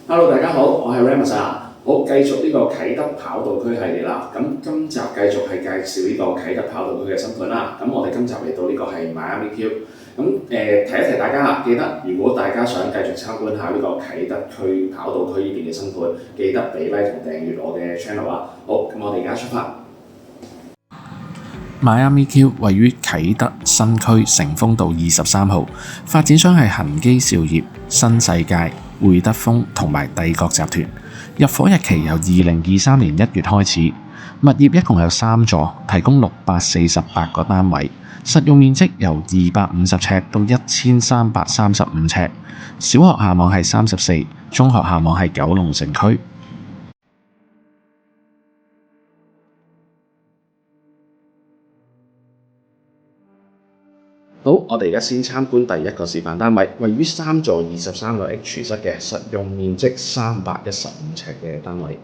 Hello，大家好，我係 Ramus 啊。好，繼續呢個啟德跑道區系列啦。咁今集繼續係介紹呢個啟德跑道區嘅新盤啦。咁我哋今集嚟到呢個係 Miami Q。咁提一提大家啊，記得如果大家想繼續參觀下呢個啟德區跑道區呢邊嘅新盤，記得俾 like 同訂閱我嘅 channel 啊。好，咁我哋而家出發。Miami Q 位於啟德新區成豐道23號，發展商係恒基兆業、新世界、會德豐同埋帝國集團。入伙日期由2023年1月開始。物業一共有3座，提供648個單位，實用面積由250尺到1335尺。小學校網係34，中學校網係九龍城區。好，我哋而家先參觀第一個示範單位，位於3座23樓 H 室嘅實用面積315尺嘅單位。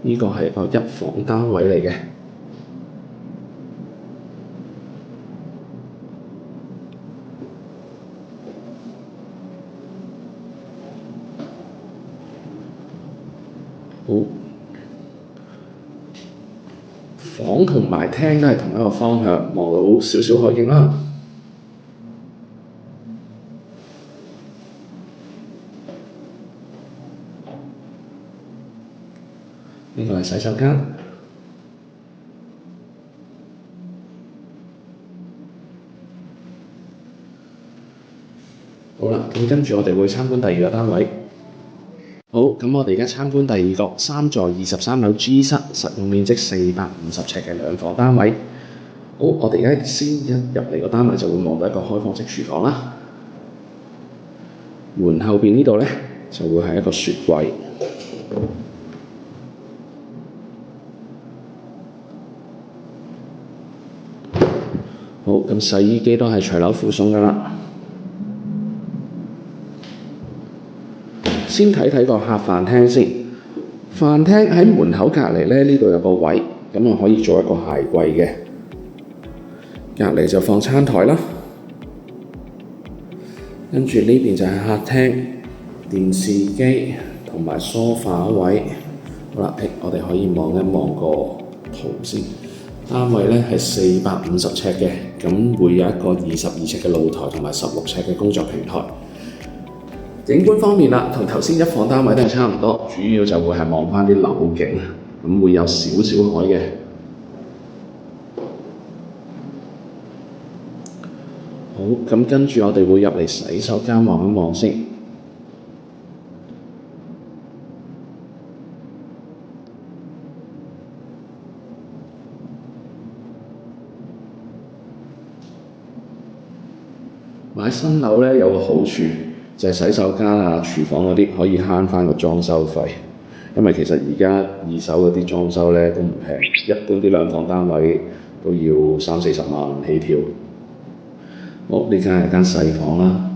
呢個係個一房單位嚟嘅。好，房同埋廳都係同一個方向，望到少少海景啦。呢個係洗手間。好啦，咁跟住我哋會參觀第二個單位。好，咁我哋而家參觀第二個3座23樓 G 室，實用面積450尺嘅兩房單位。好，我哋而家先一入嚟個單位就會望到一個開放式廚房啦。門後邊呢度呢，就會係一個雪櫃。好，咁洗衣機都係隨樓附送㗎啦。先睇睇個客飯廳先。飯廳喺門口隔離呢，呢度有個位，咁啊可以做一個鞋櫃嘅。隔離就放餐台啦。跟住呢邊就係客廳、電視機同埋梳化位。好啦，我哋可以望一望個圖先。單位呢係450尺嘅，咁會有一個22尺嘅露台同埋16尺嘅工作平台。景觀方面啦，同頭先一房單位都係差唔多，主要就會係望返啲樓景，咁會有少少海嘅。好，咁跟住我哋會入嚟洗手間望一望先。買新樓呢有個好處，就係洗手間啊、廚房嗰啲可以慳返個裝修費，因為其實而家二手嗰啲裝修呢都唔平，一般啲兩房單位都要30-40萬起跳。好，呢間係間細房啦。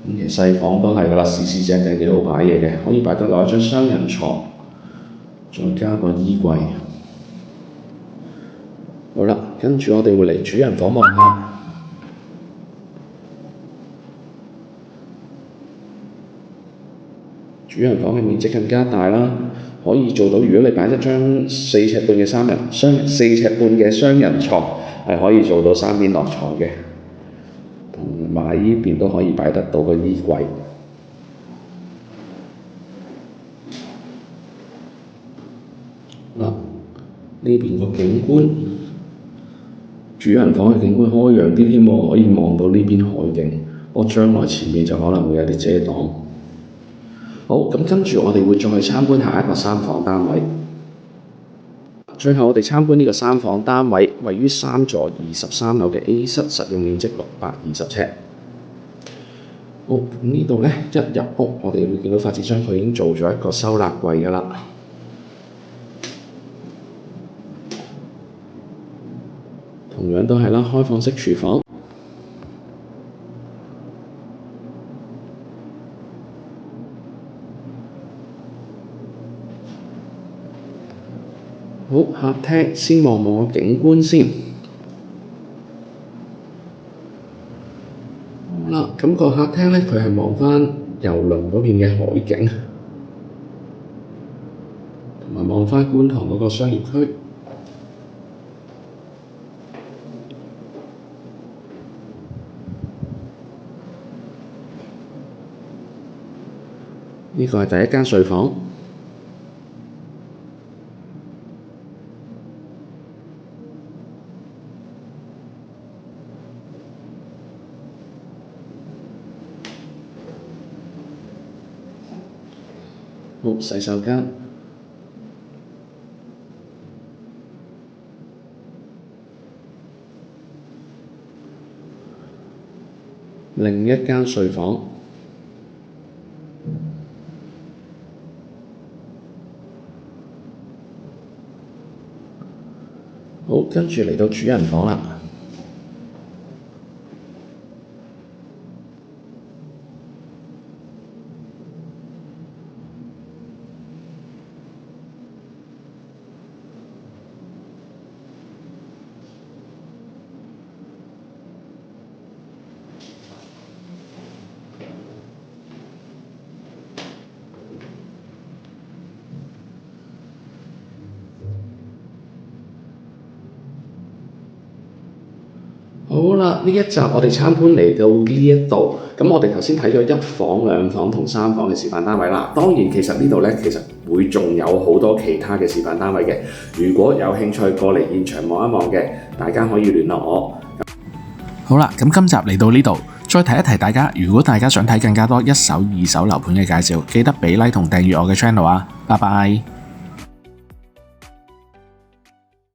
咁其實細房都係㗎啦，四四正正幾好擺嘢嘅，可以擺得落一張雙人床，再加個衣櫃。好啦，跟住我哋會嚟主人房望下。主人房嘅面積更加大啦，可以做到如果你擺一張4尺半嘅雙人床，係可以做到3邊落床嘅，同埋呢邊都可以擺得到個衣櫃。嗱，呢邊個景觀，主人房嘅景觀開揚啲添喎，可以望到呢邊海景。不過將來前面就可能會有啲遮擋。好，咁跟住我哋會再去參觀下一個3房單位。最後我哋參觀呢個3房單位，位於3座23樓嘅 A 室，實用面積620尺。好，咁呢度呢，一入屋，我哋會見到發展商佢已經做咗一個收納櫃㗎啦。同樣都係啦，開放式廚房。好，客廳先望望個景觀先。好啦，咁個客廳呢，佢係望返郵輪嗰邊嘅海景，同埋望返觀塘嗰個商業區。呢個係第一間睡房。好，洗手間。另一間睡房。好，跟住嚟到主人房啦。好啦，呢一集我哋參觀嚟到呢一度，咁我哋頭先睇咗1房、2房同3房嘅示範單位啦。當然其實呢度呢，其實會仲有好多其他嘅示範單位嘅。如果有興趣過嚟現場望一望嘅，大家可以聯絡我。好啦，咁今集嚟到呢度，再提一提大家，如果大家想睇更加多1手、2手樓盤嘅介紹，記得俾 like 同訂閱我嘅 channel啊！拜拜。